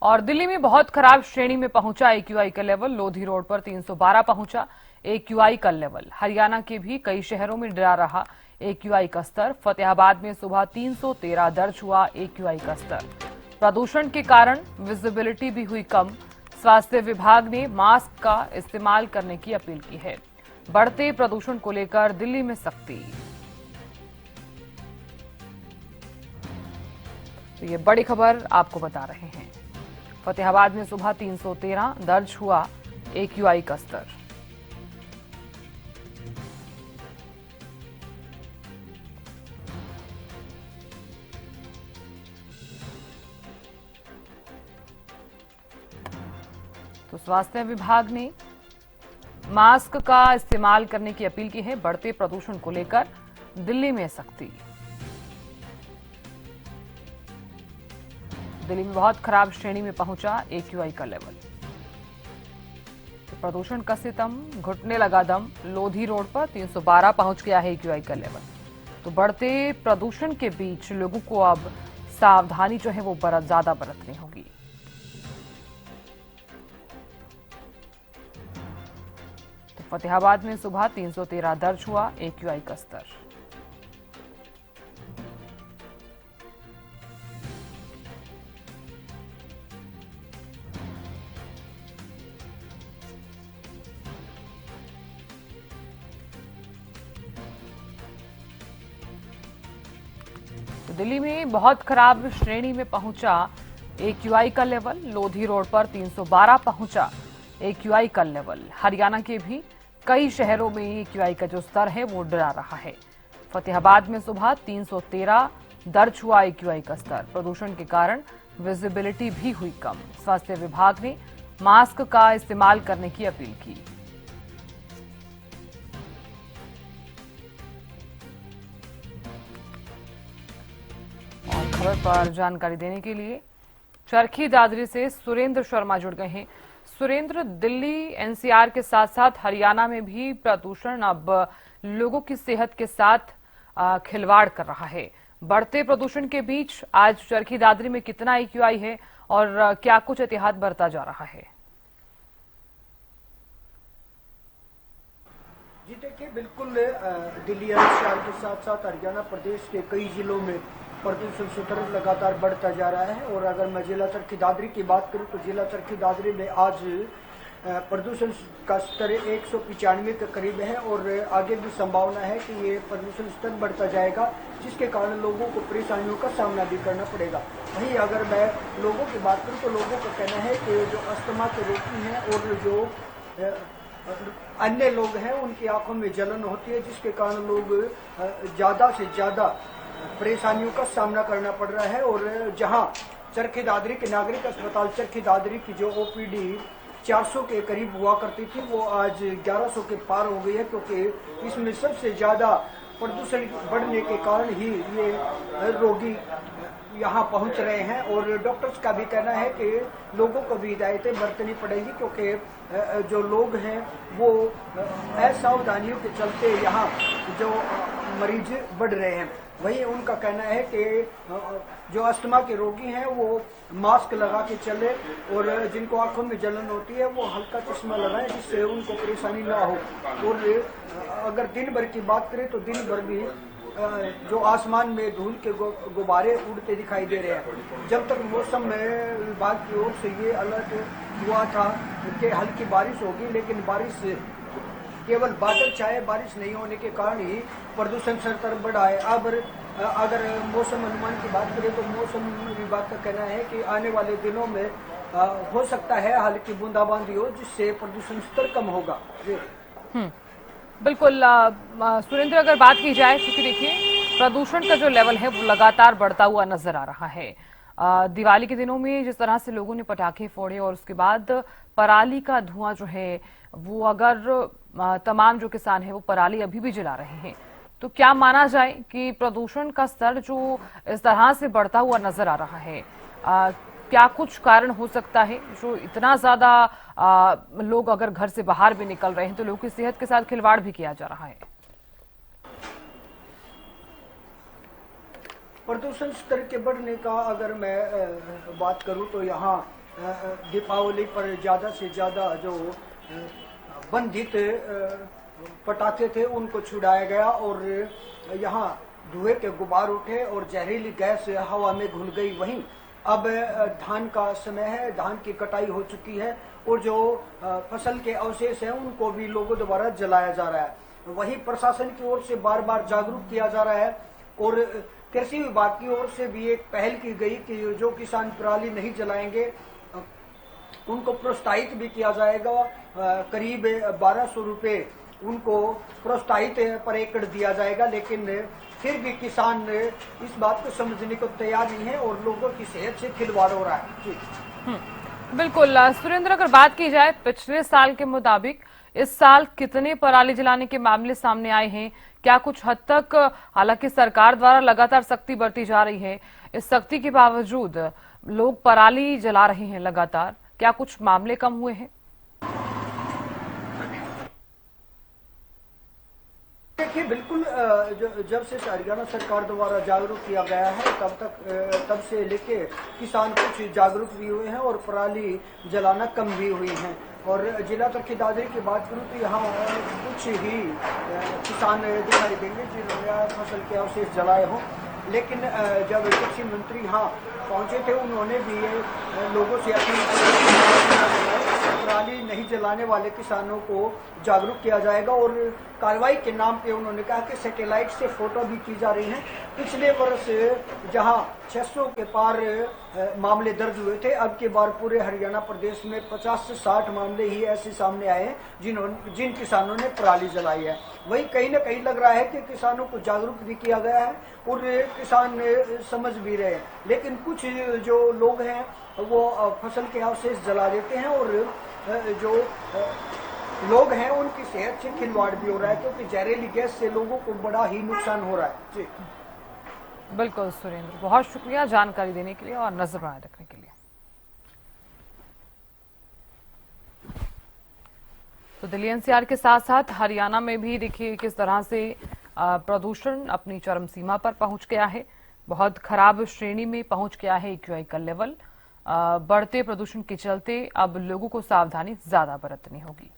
और दिल्ली में बहुत खराब श्रेणी में पहुंचा एक्यूआई का लेवल। लोधी रोड पर 312 पहुंचा एक्यूआई का लेवल। हरियाणा के भी कई शहरों में डरा रहा एक्यूआई का स्तर। फतेहाबाद में सुबह 313 दर्ज हुआ एक्यूआई का स्तर। प्रदूषण के कारण विजिबिलिटी भी हुई कम। स्वास्थ्य विभाग ने मास्क का इस्तेमाल करने की अपील की है। बढ़ते प्रदूषण को लेकर दिल्ली में सख्ती। तो ये बड़ी खबर आपको बता रहे हैं। फतेहाबाद में सुबह 313 दर्ज हुआ एक्यूआई का स्तर। तो स्वास्थ्य विभाग ने मास्क का इस्तेमाल करने की अपील की है। बढ़ते प्रदूषण को लेकर दिल्ली में सख्ती। दिल्ली में बहुत खराब श्रेणी में पहुंचा एक्यूआई का लेवल। तो प्रदूषण का सितम, घुटने लगा दम। लोधी रोड पर 312 पहुंच गया है एक्यूआई का लेवल। तो बढ़ते प्रदूषण के बीच लोगों को अब सावधानी जो है वो ज्यादा बरतनी होगी। तो फतेहाबाद में सुबह 313 दर्ज हुआ एक्यूआई का स्तर। तो दिल्ली में बहुत खराब श्रेणी में पहुंचा एक्यूआई का लेवल। लोधी रोड पर 312 पहुंचा एक्यूआई का लेवल। हरियाणा के भी कई शहरों में एक्यूआई का जो स्तर है वो डरा रहा है। फतेहाबाद में सुबह 313 दर्ज हुआ एक्यूआई का स्तर। प्रदूषण के कारण विजिबिलिटी भी हुई कम। स्वास्थ्य विभाग ने मास्क का इस्तेमाल करने की अपील की। खबर पर जानकारी देने के लिए चरखी दादरी से सुरेंद्र शर्मा जुड़ गए हैं। सुरेंद्र, दिल्ली एनसीआर के साथ साथ हरियाणा में भी प्रदूषण अब लोगों की सेहत के साथ खिलवाड़ कर रहा है। बढ़ते प्रदूषण के बीच आज चरखी दादरी में कितना एक्यूआई है और क्या कुछ एहतियात बरता जा रहा है? जी देखिए, बिल्कुल दिल्ली एनसीआर के साथ साथ हरियाणा प्रदेश के कई जिलों में प्रदूषण स्तर लगातार बढ़ता जा रहा है। और अगर मैं जिला चरखी दादरी की बात करूं तो जिला चरखी दादरी में आज प्रदूषण का स्तर 195 के करीब है और आगे भी संभावना है कि ये प्रदूषण स्तर बढ़ता जाएगा, जिसके कारण लोगों को परेशानियों का सामना भी करना पड़ेगा। वहीं अगर मैं लोगों की बात करूं तो लोगों का कहना है कि जो अस्थमा के रोगी हैं और जो अन्य लोग हैं उनकी आंखों में जलन होती है, जिसके कारण लोग ज़्यादा से ज़्यादा परेशानियों का सामना करना पड़ रहा है। और जहां चरखी दादरी के नागरिक अस्पताल चरखी दादरी की जो ओपीडी 400 के करीब हुआ करती थी वो आज 1100 के पार हो गई है, क्योंकि इसमें सबसे ज़्यादा प्रदूषण बढ़ने के कारण ही ये रोगी यहाँ पहुँच रहे हैं। और डॉक्टर्स का भी कहना है कि लोगों को भी हिदायतें बरतनी पड़ेगी, क्योंकि जो लोग हैं वो असावधानियों के चलते यहाँ जो मरीज बढ़ रहे हैं। वहीं उनका कहना है कि जो अस्थमा के रोगी हैं वो मास्क लगा के चले और जिनको आंखों में जलन होती है वो हल्का चश्मा लगाएं, जिससे उनको परेशानी ना हो। और अगर दिन भर की बात करें तो दिन भर भी जो आसमान में धूल के गुब्बारे उड़ते दिखाई दे रहे हैं। जब तक मौसम में विभाग की ओर से ये अलर्ट हुआ था कि हल्की बारिश होगी, लेकिन बारिश केवल बादल छाए, बारिश नहीं होने के कारण ही प्रदूषण स्तर बढ़ा है। अब अगर मौसम अनुमान की बात करें तो मौसम विभाग का कहना है कि आने वाले दिनों में हो सकता है हल्की बूंदाबांदी हो, जिससे प्रदूषण स्तर कम होगा। बिल्कुल सुरेंद्र, अगर बात की जाए, क्योंकि देखिए प्रदूषण का जो लेवल है वो लगातार बढ़ता हुआ नजर आ रहा है। दिवाली के दिनों में जिस तरह से लोगों ने पटाखे फोड़े और उसके बाद पराली का धुआं जो है वो, अगर तमाम जो किसान है वो पराली अभी भी जला रहे हैं, तो क्या माना जाए कि प्रदूषण का स्तर जो इस तरह से बढ़ता हुआ नजर आ रहा है, क्या कुछ कारण हो सकता है जो इतना ज्यादा लोग अगर घर से बाहर भी निकल रहे हैं तो लोगों की सेहत के साथ खिलवाड़ भी किया जा रहा है? प्रदूषण स्तर के बढ़ने का अगर मैं बात करूं तो यहाँ दीपावली पर ज़्यादा से ज़्यादा जो बंधित पटाखे थे उनको छुड़ाया गया और यहाँ धुएं के गुबार उठे और जहरीली गैस हवा में घुल गई। वहीं अब धान का समय है, धान की कटाई हो चुकी है और जो फसल के अवशेष हैं उनको भी लोगों द्वारा जलाया जा रहा है। वहीं प्रशासन की ओर से बार बार जागरूक किया जा रहा है और कृषि विभाग की ओर से भी एक पहल की गई कि जो किसान पराली नहीं जलाएंगे उनको प्रोत्साहित भी किया जाएगा। करीब 1200 रुपये उनको प्रोत्साहित पर एकड़ दिया जाएगा, लेकिन फिर भी किसान इस बात को समझने को तैयार नहीं है और लोगों की सेहत से खिलवाड़ हो रहा है। जी बिल्कुल सुरेंद्र, अगर बात की जाए पिछले साल के मुताबिक इस साल कितने पराली जलाने के मामले सामने आए हैं? क्या कुछ हद तक, हालांकि सरकार द्वारा लगातार सख्ती बरती जा रही है, इस सख्ती के बावजूद लोग पराली जला रहे हैं लगातार, क्या कुछ मामले कम हुए हैं? देखिए, बिल्कुल जब से हरियाणा सरकार द्वारा जागरूक किया गया है तब से लेके किसान कुछ जागरूक भी हुए हैं और पराली जलाना कम भी हुई है। और जिला चरखी दादरी की बात करूँ तो यहाँ कुछ ही किसान दिखाई देंगे जिन्होंने फसल के अवशेष जलाए हों, लेकिन जब कृषि मंत्री यहाँ पहुँचे थे उन्होंने भी लोगों से अपील पराली नहीं जलाने वाले किसानों को जागरूक किया जाएगा और कार्रवाई के नाम पे उन्होंने कहा कि सैटेलाइट से फोटो भी की जा रही हैं। पिछले वर्ष जहां 600 के पार मामले दर्ज हुए थे, अब की बार पूरे हरियाणा प्रदेश में 50 से 60 मामले ही ऐसे सामने आए हैं जिन किसानों ने पराली जलाई है। वही कहीं ना कहीं लग रहा है कि किसानों को जागरूक भी किया गया है और किसान समझ भी रहे हैं, लेकिन कुछ जो लोग हैं वो फसल के अवशेष जला देते हैं और जो लोग हैं उनकी सेहत से खिलवाड़ भी हो रहा है, क्योंकि जहरीली गैस से लोगों को बड़ा ही नुकसान हो रहा है। जी बिल्कुल सुरेंद्र, बहुत शुक्रिया जानकारी देने के लिए और नजर बनाए रखने के लिए। तो दिल्ली एनसीआर के साथ साथ हरियाणा में भी देखिए किस तरह से प्रदूषण अपनी चरम सीमा पर पहुंच गया है, बहुत खराब श्रेणी में पहुंच गया है AQI का लेवल। बढ़ते प्रदूषण के चलते अब लोगों को सावधानी ज्यादा बरतनी होगी।